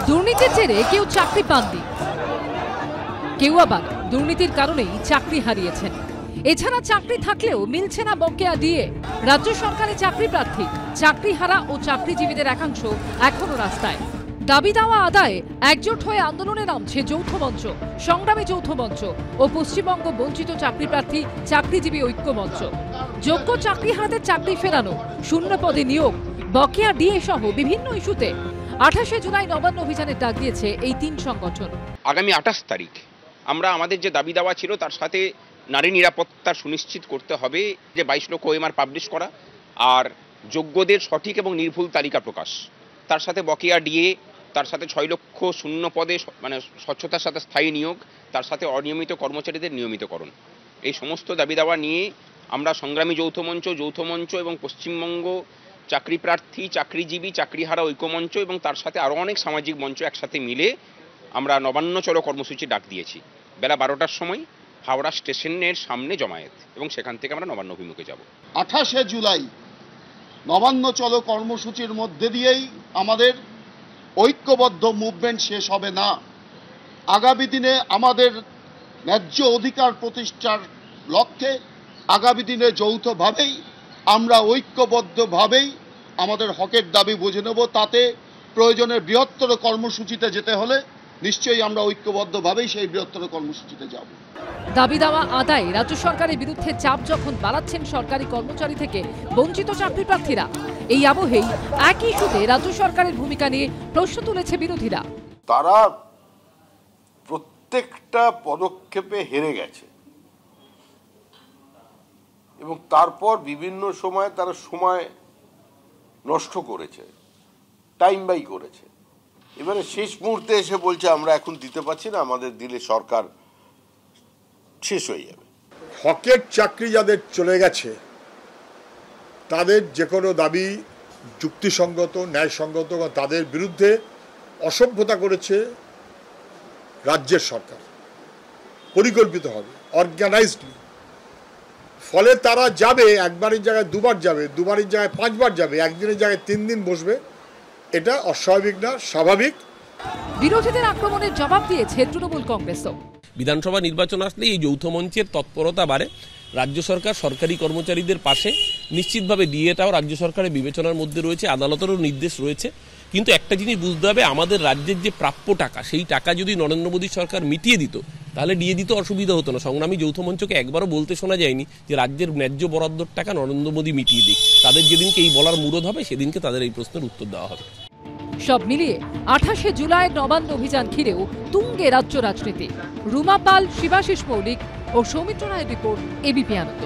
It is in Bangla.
দুর্নীতির জেরে কেউ চাকরি পাননি, কেউ আবার দুর্নীতির কারণেই চাকরি হারিয়েছেন। এছাড়া চাকরি থাকলেও মিলছে না বকেয়া দিয়ে। রাজ্য সরকারি চাকরি প্রার্থী, চাকরিহারা ও চাকরিজীবীদের একাংশ এখনো রাস্তায়। দাবি দাওয়া আদায়ে একজোট হয়ে আন্দোলনে নামছে যৌথ মঞ্চ, সংগ্রামী যৌথ মঞ্চ ও পশ্চিমবঙ্গ বঞ্চিত চাকরি প্রার্থী চাকরিজীবী ঐক্য মঞ্চ। যোগ্য চাকরিহারাদের চাকরি ফেরানো, শূন্য পদে নিয়োগ, বকেয়া ডিএ সহ বিভিন্ন ইস্যুতে 28 জুলাই নবান্ন অভিযানের ডাক দিয়েছে এই তিন সংগঠন। আগামী 28 তারিখ আমরা আমাদের যে দাবি দাওয়া ছিল তার সাথে নারী নিরাপত্তা সুনিশ্চিত করতে হবে, যে 22 লক্ষ ওএমআর পাবলিশ করা আর যোগ্যদের সঠিক এবং নির্ভুল তালিকা প্রকাশ, তার সাথে বকেয়া ডিএ, তার সাথে 6 লক্ষ শূন্য পদে মানে স্বচ্ছতার সাথে স্থায়ী নিয়োগ, তার সাথে অনিয়মিত কর্মচারীদের নিয়মিতকরণ। এই সমস্ত দাবি দাওয়া নিয়ে আমরা সংগ্রামী যৌথ মঞ্চ এবং পশ্চিমবঙ্গ চাকরি প্রার্থী, চাকরিজীবী, চাকরিহারা ঐক্যমঞ্চ এবং তার সাথে আরও অনেক সামাজিক মঞ্চ একসাথে মিলে আমরা নবান্ন চলো কর্মসূচি ডাক দিয়েছি। বেলা 12টার সময় হাওড়া স্টেশনের সামনে জমায়েত এবং সেখান থেকে আমরা নবান্ন অভিমুখে যাব। 28 জুলাই নবান্ন চলো কর্মসূচির মধ্যে দিয়েই আমাদের ঐক্যবদ্ধ মুভমেন্ট শেষ হবে না। আগামী দিনে আমাদের ন্যায্য অধিকার প্রতিষ্ঠার লক্ষ্যে আগামী দিনে যৌথভাবেই আমরা ঐক্যবদ্ধভাবেই আমাদের হকের দাবি বুঝে নেব। তাতে প্রয়োজনের বৃহত্তর কর্মসূচিতে যেতে হলে নিশ্চয়ই আমরা ঐক্যবদ্ধভাবেই সেই বৃহত্তর কর্মসূচিতে যাব। দাবি দাওয়া আদায়ে রাজ্য সরকারের বিরুদ্ধে চাপ যখন বাড়াচ্ছেন সরকারি কর্মচারী থেকে বঞ্চিত চাকরি প্রার্থীরা, এই আবহেই একই ইস্যুতে রাজ্য সরকারের ভূমিকা নিয়ে প্রশ্ন তুলেছে বিরোধীরা। তারা প্রত্যেকটা পদক্ষেপে হেরে গেছে এবং তারপর বিভিন্ন সময় তারা সময় নষ্ট করেছে, টাইম বাই করেছে। এবারে শেষ মুহূর্তে এসে বলছে আমরা এখন দিতে পারছি না, আমাদের দিলে সরকার শেষ হয়ে যাবে। হকের চাকরি যাদের চলে গেছে তাদের যে কোনো দাবি যুক্তিসঙ্গত, ন্যায়সঙ্গত, তাদের বিরুদ্ধে অসভ্যতা করেছে রাজ্যের সরকার পরিকল্পিতভাবে, অর্গানাইজডলি। ফলে তারা যাবে, একবারের জায়গায় দুবার যাবে, দুবারের জায়গায় 5 বার যাবে, একদিনের জায়গায় 3 দিন বসবে। এটা অস্বাভাবিক না, স্বাভাবিক। বিরোধীদের আক্রমণের জবাব দিয়েছে তৃণমূল কংগ্রেসও। বিধানসভা নির্বাচন আসলে এই যৌথ মঞ্চের তৎপরতা বাড়ে। রাজ্য সরকার সরকারি কর্মচারীদের পাশে, নিশ্চিতভাবে ডিএটাও রাজ্য সরকারের বিবেচনার মধ্যে রয়েছে, আদালতেরও নির্দেশ রয়েছে। কিন্তু একটা জিনিস বুঝতে হবে, আমাদের রাজ্যের যে প্রাপ্য টাকা, সেই টাকা যদি নরেন্দ্র মোদী সরকার মিটিয়ে দিত তাহলে ডিএ দিতে অসুবিধা হতো না। সংগ্রামী যৌথ মঞ্চকে একবারও বলতে শোনা যায়নি যে রাজ্যের ন্যায্য বরাদ্দর টাকা নরেন্দ্র মোদী মিটিয়ে দিক। তাদের যেদিনকে এই বলার মুরদ হবে সেদিনকে তাদের এই প্রশ্নের উত্তর দেওয়া হবে। সব মিলিয়ে 28 জুলাই নবান্ন অভিযান ঘিরেও তুঙ্গে রাজ্য রাজনীতি। রুমা পাল, শিবাশিস মৌলিক ও সৌমিত্র রায়ের রিপোর্ট, এবিপি আনন্দ।